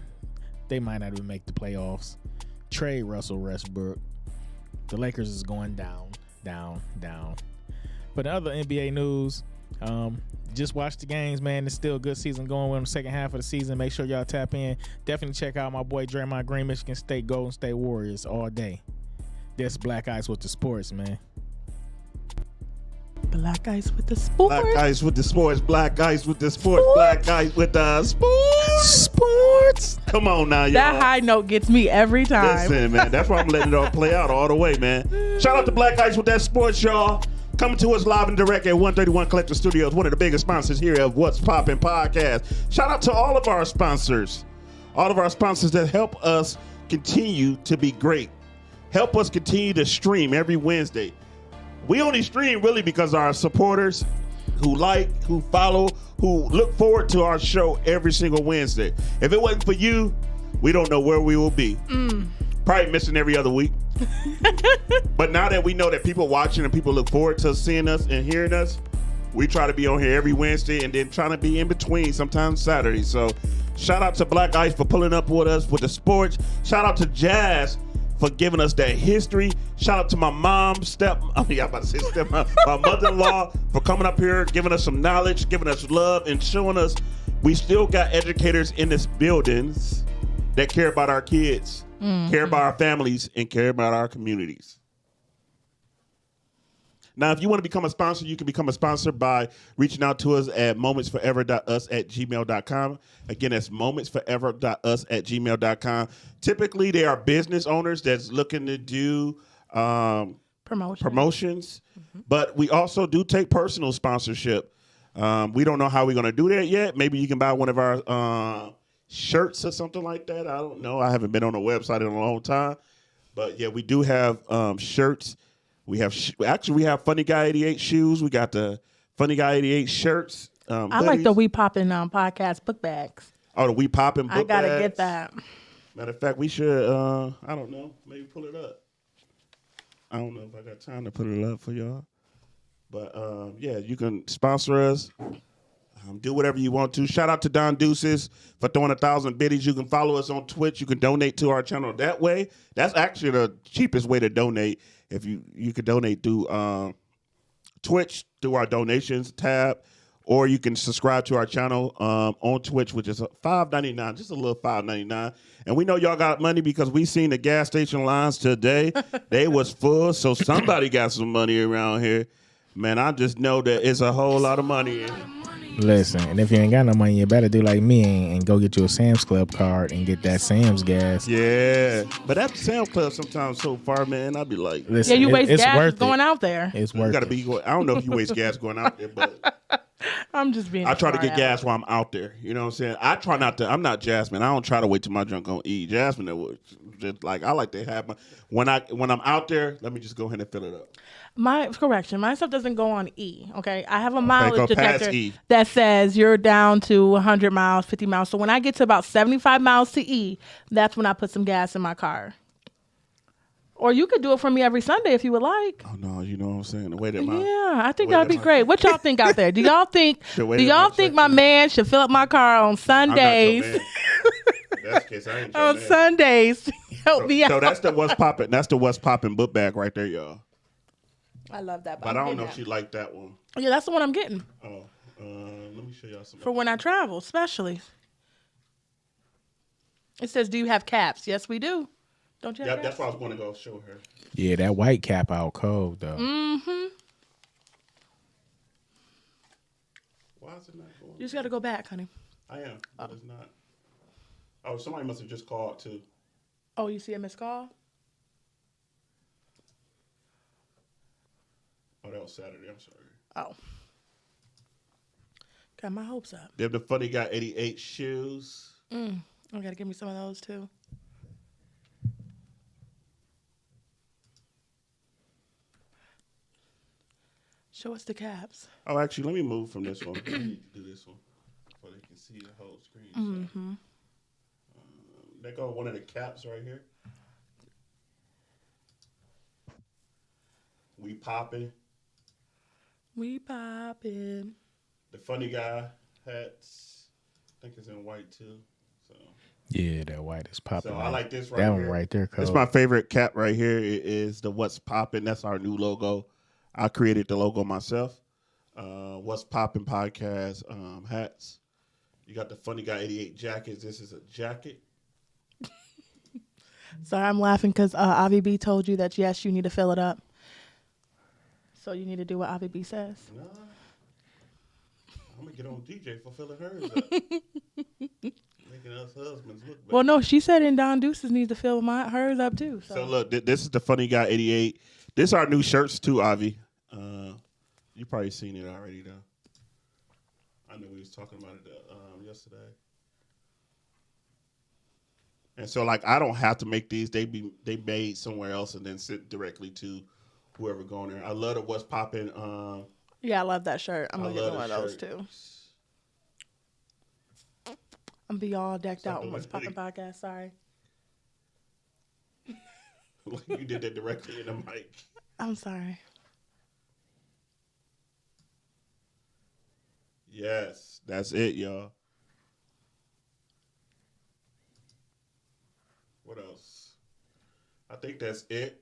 They might not even make the playoffs. Trade Russell Westbrook. The Lakers is going down. But in other NBA news, just watch the games, man. It's still a good season going on in the second half of the season. Make sure y'all tap in. Definitely check out my boy Draymond Green, Michigan State Golden State Warriors all day. That's Black Ice with the sports, man. Black Ice with the sports. Black Ice with the sports. Black Ice with the sports. Black Ice with the sports. Come on now, y'all. That high note gets me every time. Listen, man. That's why I'm letting it all play out all the way, man. Shout out to Black Ice with that sports, y'all. Coming to us live and direct at 131 Collector Studios, one of the biggest sponsors here of What's Poppin' Podcast. Shout out to all of our sponsors. All of our sponsors that help us continue to be great. Help us continue to stream every Wednesday. We only stream really because our supporters who like, who follow, who look forward to our show every single Wednesday. If it wasn't for you, we don't know where we will be. Probably missing every other week. But now that we know that people watching and people look forward to seeing us and hearing us, we try to be on here every Wednesday and then trying to be in between, sometimes Saturday. So shout out to Black Ice for pulling up with us with the sports. Shout out to Jazz for giving us that history. Shout out to my mom, my mother-in-law for coming up here, giving us some knowledge, giving us love, and showing us we still got educators in this buildings that care about our kids, care about our families, and care about our communities. Now, if you want to become a sponsor, you can become a sponsor by reaching out to us at momentsforever.us@gmail.com. Again, that's momentsforever.us@gmail.com. Typically, they are business owners that's looking to do promotions, but we also do take personal sponsorship. We don't know how we're going to do that yet. Maybe you can buy one of our shirts or something like that. I don't know. I haven't been on the website in a long time. But, yeah, we do have shirts. We have we have Funny Guy 88 shoes. We got the Funny Guy 88 shirts. I like the We Poppin' podcast book bags. Oh, the We Poppin' book bags. I gotta get that. Matter of fact, we should. I don't know. Maybe pull it up. I don't know if I got time to put it up for y'all. But yeah, you can sponsor us. Do whatever you want to. Shout out to Don Deuces for throwing 1,000 biddies. You can follow us on Twitch. You can donate to our channel that way. That's actually the cheapest way to donate. If you could donate through Twitch through our donations tab, or you can subscribe to our channel on Twitch, which is $5.99, just a little $5.99. And we know y'all got money because we seen the gas station lines today. They was full, so somebody got some money around here. Man, I just know that it's a whole lot of money. Listen, and if you ain't got no money, you better do like me and go get you a Sam's Club card and get that Sam's gas. Yeah, but that Sam's Club sometimes so far, man. I'd be like, listen, you waste gas worth going out there. It's worth it. I don't know if you waste gas going out there, but I'm just being. I try to get gas while I'm out there. You know what I'm saying? I try not to. I'm not Jasmine. I don't try to wait till my junk gonna eat. Jasmine, that was just like I like to have my when I'm out there. Let me just go ahead and fill it up. My stuff doesn't go on E. Okay, I have a mileage detector E. that says you're down to 100 miles, 50 miles. So when I get to about 75 miles to E, that's when I put some gas in my car. Or you could do it for me every Sunday if you would like. Oh no, you know what I'm saying? The way that I think that'd be great. What y'all think out there? Do y'all think my man should fill up my car on Sundays? That's case I ain't on Sundays. Help me out. So that's the What's Poppin'. That's the What's Poppin' book bag right there, y'all. I love that. But I don't know if she liked that one. Yeah, that's the one I'm getting. Oh, let me show y'all some. For when I travel, especially. It says, do you have caps? Yes, we do. Don't you have caps? That's why I was going to go show her. Yeah, that white cap out cold, though. Mm-hmm. Why is it not going? You just got to go back, honey. I am, but it's not. Oh, somebody must have just called, too. Oh, you see a missed call? Oh, that was Saturday. I'm sorry. Oh. Got my hopes up. They have the Funny Guy 88 shoes. I got to give me some of those, too. Show us the caps. Oh, actually, let me move from this one. I need to do this one so they can see the whole screen. Mm-hmm. There go one of the caps right here. We poppin'. We poppin'. The Funny Guy hats. I think it's in white too. So yeah, that white is popping. So I like this right that here. One right there. It's my favorite cap right here. It is the What's Poppin'. That's our new logo. I created the logo myself. What's Poppin' podcast hats. You got the Funny Guy 88 jackets. This is a jacket. Sorry, I'm laughing because Avi B told you that yes, you need to fill it up. So you need to do what Avi B says. Nah. I'm gonna get on DJ for filling hers up. Making us husbands look bad. Well, no, she said in Don Deuces needs to fill hers up too. So look, this is the Funny Guy 88. This are our new shirts too, Avi. You probably seen it already though. I know we was talking about it yesterday. And so like I don't have to make these. They made somewhere else and then sent directly to whoever going there. I love the What's Poppin'. Yeah, I love that shirt. I'm gonna get one of those too. I'm gonna be all decked out on What's Poppin' podcast. Sorry. You did that directly in the mic. I'm sorry. Yes, that's it, y'all. What else? I think that's it.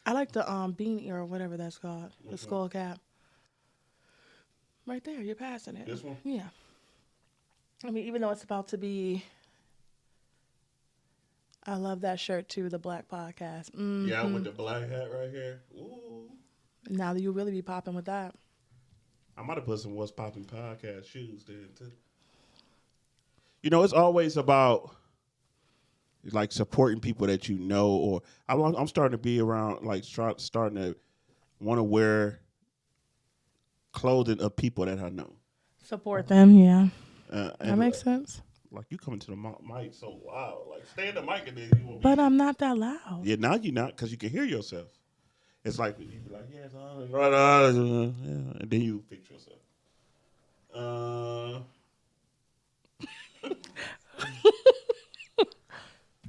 I like the beanie or whatever that's called, the skull cap. Right there, you're passing it. This one? Yeah. I mean, even though it's about to be, I love that shirt too, the Black Podcast. Mm-hmm. Yeah, with the black hat right here. Ooh. Now you'll really be popping with that. I might have put some What's Poppin' Podcast shoes there too. You know, it's always about like supporting people that you know, or I'm starting to be around, like starting to want to wear clothing of people that I know. Support them, yeah. That makes like, sense. Like you coming to the mic so loud, like stay in the mic and then you will be. But I'm not that loud. Yeah, now you're not because you can hear yourself. It's like you be like, yeah, and then you fix yourself.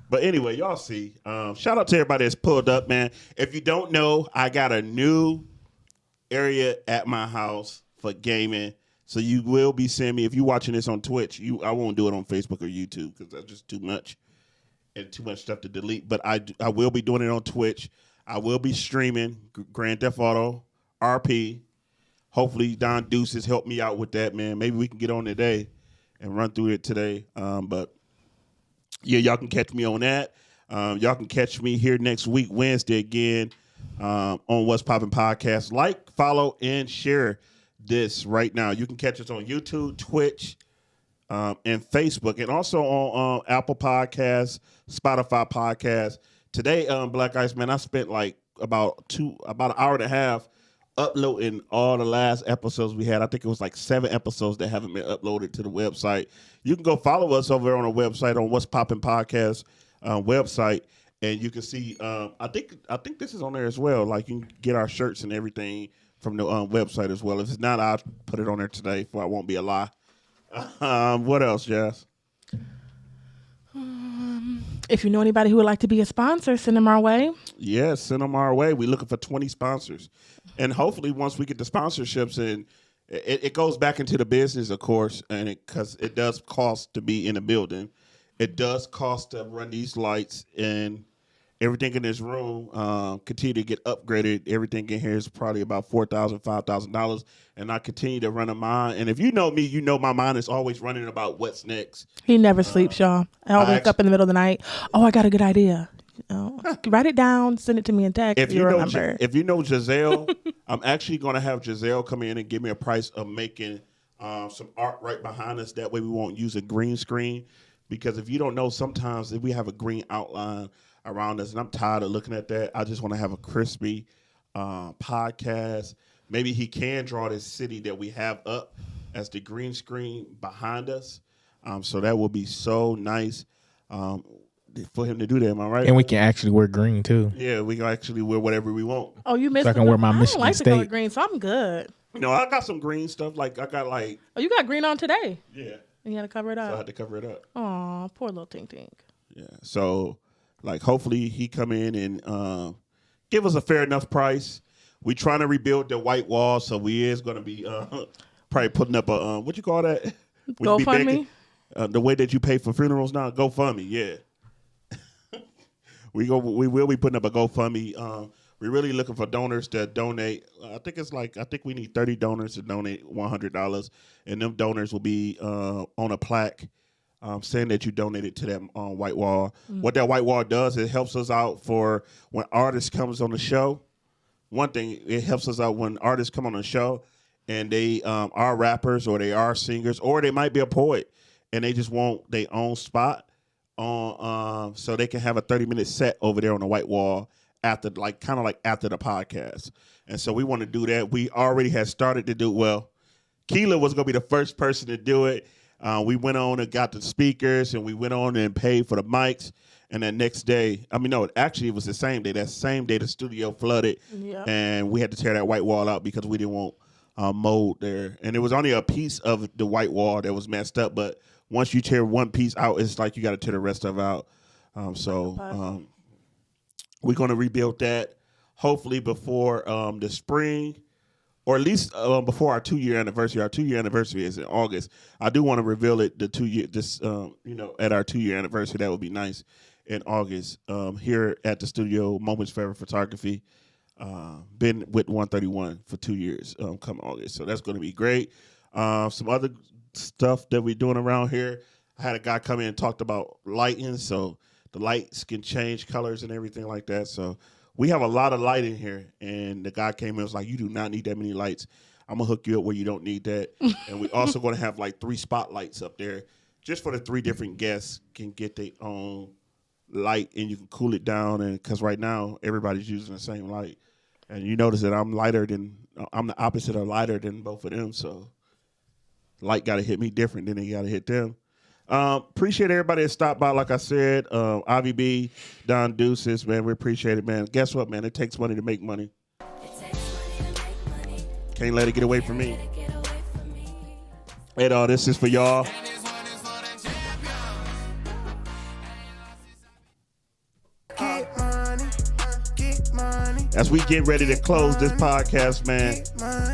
But anyway, y'all see. Shout out to everybody that's pulled up, man. If you don't know, I got a new area at my house for gaming. So you will be seeing me. If you're watching this on Twitch, I won't do it on Facebook or YouTube because that's just too much and too much stuff to delete. But I will be doing it on Twitch. I will be streaming Grand Theft Auto RP. Hopefully Don Deuces helped me out with that, man. Maybe we can get on today and run through it today. But yeah, y'all can catch me on that. Y'all can catch me here next week, Wednesday again, on What's Poppin' Podcast. Like, follow, and share this right now. You can catch us on YouTube, Twitch, and Facebook, and also on Apple Podcasts, Spotify Podcasts. Today, Black Ice, man, I spent like about an hour and a half uploading all the last episodes we had. I think it was like 7 episodes that haven't been uploaded to the website. You can go follow us over on our website on What's Poppin' Podcast website, and you can see. I think this is on there as well. Like you can get our shirts and everything from the website as well. If it's not, I'll put it on there today, for I won't be a lie. What else, Jazz? If you know anybody who would like to be a sponsor, send them our way. Yes, send them our way. We're looking for 20 sponsors. And hopefully once we get the sponsorships, and it goes back into the business, of course, and because it does cost to be in a building. It does cost to run these lights, and everything in this room continue to get upgraded. Everything in here is probably about $4,000, $5,000, and I continue to run a mind. And if you know me, you know my mind is always running about what's next. He never sleeps, y'all. I'll wake up in the middle of the night. Oh, I got a good idea. Write it down, send it to me in text. If you know Giselle, I'm actually going to have Giselle come in and give me a price of making some art right behind us. That way we won't use a green screen. Because if you don't know, sometimes if we have a green outline around us, and I'm tired of looking at that, I just want to have a crispy podcast. Maybe he can draw this city that we have up as the green screen behind us. So that will be so nice for him to do that. Am I right? And we can actually wear green too. Yeah, we can actually wear whatever we want. Oh, you missed. So I can wear my Michigan I don't like State. the color green, so I'm good. No, I got some green stuff. Like I got like. Oh, you got green on today. Yeah. And you had to cover it up. So I had to cover it up. Aw, poor little Tink Tink. Yeah. So, like, hopefully he come in and give us a fair enough price. We trying to rebuild the white wall, so we is going to be probably putting up a what you call that? GoFundMe. The way that you pay for funerals now, GoFundMe. Yeah. we will be putting up a GoFundMe. We're really looking for donors to donate. I think we need 30 donors to donate $100, and them donors will be on a plaque saying that you donated to that white wall. Mm-hmm. What that white wall does, it helps us out for when artists comes on the show. One thing, it helps us out when artists come on the show and they are rappers or they are singers or they might be a poet and they just want their own spot on so they can have a 30-minute set over there on the white wall after after the podcast. And so we want to do that. We already had started to do well. Keela was going to be the first person to do it. We went on and got the speakers, and we went on and paid for the mics. And that next day, it was the same day. That same day, the studio flooded, and we had to tear that white wall out because we didn't want mold there. And it was only a piece of the white wall that was messed up. But once you tear one piece out, it's like you got to tear the rest of it out. We're going to rebuild that hopefully before the spring or at least before our 2-year anniversary. Our 2-year anniversary is in August. I do want to reveal it at our 2-year anniversary. That would be nice in August. Here at the studio, Moments Forever Photography. Been with 131 for 2 years come August. So that's going to be great. Some other stuff that we're doing around here. I had a guy come in and talked about lighting. So the lights can change colors and everything like that. So we have a lot of light in here. And the guy came in and was like, you do not need that many lights. I'm going to hook you up where you don't need that. And we also going to have like 3 spotlights up there just for the 3 different guests can get their own light and you can cool it down. And because right now everybody's using the same light. And you notice that I'm the opposite of lighter than both of them. So light got to hit me different than they got to hit them. Appreciate everybody that stopped by. Like I said, Ivy B, Don Deuces, man, we appreciate it, man. Guess what, man? It takes money to make money. Can't let it get away from me. And this is for y'all. As we get ready to close this podcast, man,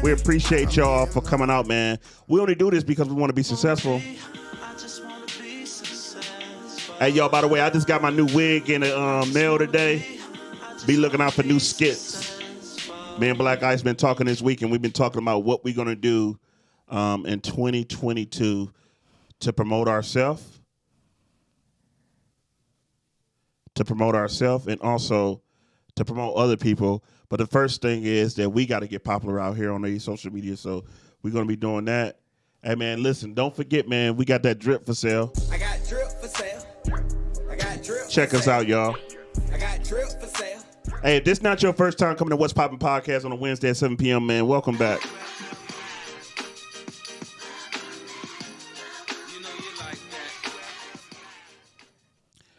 we appreciate y'all for coming out, man. We only do this because we want to be successful. Hey, y'all, by the way, I just got my new wig in the mail today. Be looking out for new skits. Me and Black Ice been talking this week, and we've been talking about what we're going to do in 2022 to promote ourselves. And also to promote other people. But the first thing is that we got to get popular out here on these social media. So we're going to be doing that. Hey, man, listen, don't forget, man, we got that drip for sale. I got drip for sale. I got drip. Check us out, y'all. I got drip for sale. Hey, if this is not your first time coming to What's Poppin' Podcast on a Wednesday at 7 p.m., man, welcome back.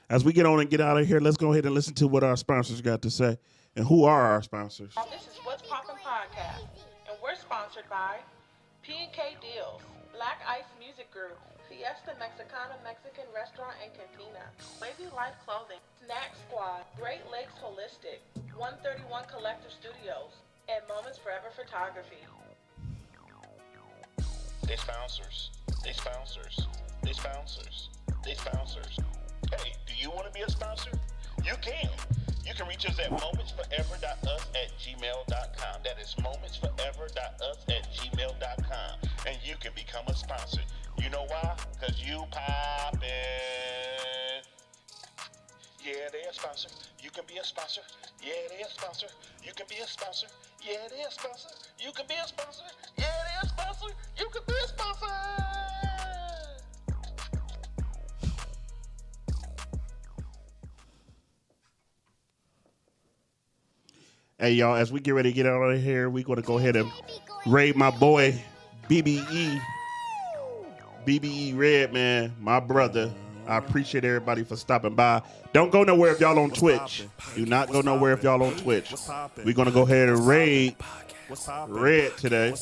As we get on and get out of here, let's go ahead and listen to what our sponsors got to say. And who are our sponsors? This is What's Poppin' Podcast, and we're sponsored by P&K Deals, Black Ice Music Group, Fiesta Mexicana Mexican Restaurant and Cantina, Wavy Life Clothing, Snack Squad, Great Lakes Holistic, 131 Collective Studios, and Moments Forever Photography. They sponsors. They sponsors. They sponsors. They sponsors. Hey, do you want to be a sponsor? You can. You can reach us at momentsforever.us@gmail.com. That is momentsforever.us@gmail.com. And you can become a sponsor. You know why? Because you poppin'. Yeah, they're a sponsor. You can be a sponsor. Yeah, they're a sponsor. You can be a sponsor. Yeah, they're a sponsor. You can be a sponsor. Yeah, they're a sponsor. You can be a sponsor. Hey, y'all, as we get ready to get out of here, we're going to go ahead and raid my boy, BBE. BBE Red, man, my brother. I appreciate everybody for stopping by. Don't go nowhere if y'all on Twitch. Do not go nowhere if y'all on Twitch. We're going to go ahead and raid Red today.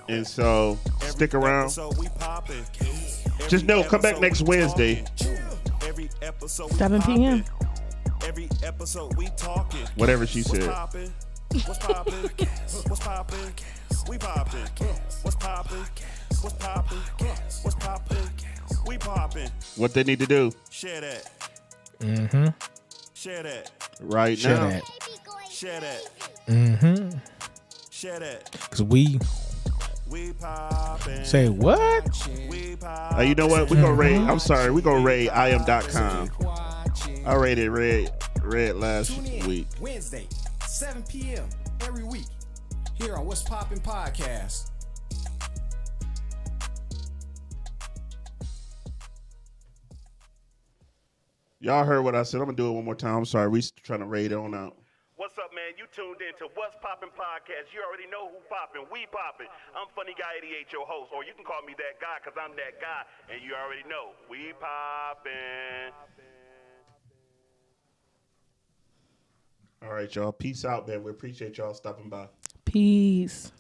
And so, stick around. Just know, come back next Wednesday. 7 p.m. Every episode we talking. Whatever she said. What's poppin'? What's poppin'? We poppin'. What's poppin'? What's poppin'? What's poppin'? We poppin'. What they need to do. Share that. Mm-hmm. Share that. Right Share now. that. Share that. Mm-hmm. Share that. Because we poppin'. say what? We poppin'. You know what? We're going to raid. I'm sorry. We're going to raid IM.com. I rated Red last week. Wednesday, 7 p.m. every week. Here on What's Poppin' Podcast. Y'all heard what I said. I'm going to do it one more time. I'm sorry. We trying to raid on out. What's up, man? You tuned in to What's Poppin' Podcast. You already know who poppin'. We poppin'. I'm Funny Guy 88, your host. Or you can call me that guy because I'm that guy. And you already know. We poppin'. All right, y'all. Peace out, man. We appreciate y'all stopping by. Peace.